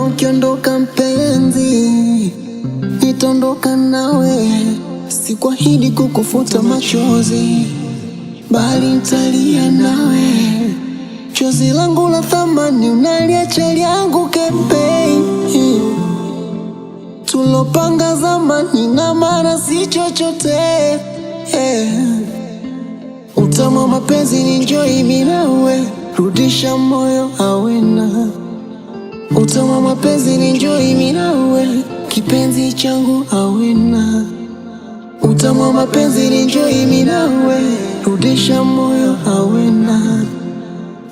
ukiondoka mpenzi, nitaondoka nawe. Sikuahidi kukufuta machozi, bali nitalia nawe. Chozi langu la thamani unaliacha lianguke baby. Tulopanga zamani na maana si chochote, Utamu wa mapenzi ni enjoy mimi nawe, rudisha moyo awena. Utamu wa mapenzi ni enjoy mimi nawe, kipenzi changu awena. Utamu wa mapenzi ni enjoy mimi nawe, rudisha moyo awena.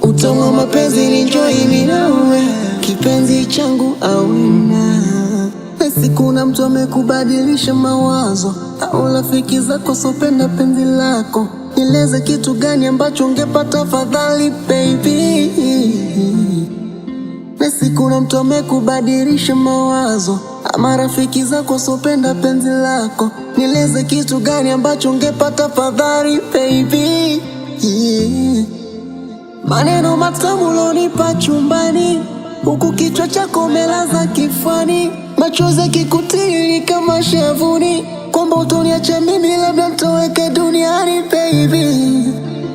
Utamu wa mapenzi ni enjoy mimi nawe, kipenzi changu awena. Na siku na mtu amekubadilisha mawazo, au rafiki zako sopenda penzi lako, nieleze kitu gani ambacho ungepata fadhali baby. Na siku na mtu amekubadilisha mawazo, ama rafiki zako sopenda penzi lako, nieleze kitu gani ambacho ungepata fadhali baby. Maneno matamu ulonipa chumbani, huku kichwa chako umelaza kifuani, machozi yakikutiririka kama shavuni, kwamba utoniacha mimi labda nitoweke duniani baby.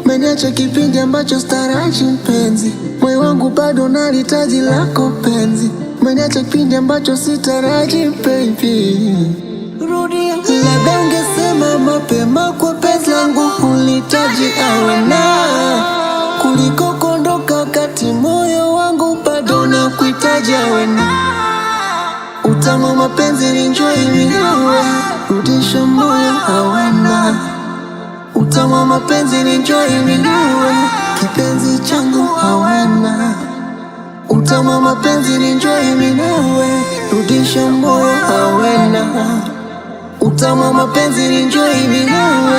Umeniacha kipindi ambacho staraji mpenzi, moyo wangu bado unahitaji lako penzi. Umeniacha kipindi ambacho sitaraji baby. Rudia, labda ungesema mapema kwa penzi langu hulitaji awena, kuliko kondoka wakati moyo wangu bado nakuhitaji awena. Utamu wa mapenzi ni enjoy mimi nawe, rudisha moyo awena. Utamu wa mapenzi ni enjoy mimi nawe, kipenzi changu awena. Utamu wa mapenzi ni enjoy mimi nawe, rudisha moyo awena. Utamu wa mapenzi ni enjoy mimi nawe,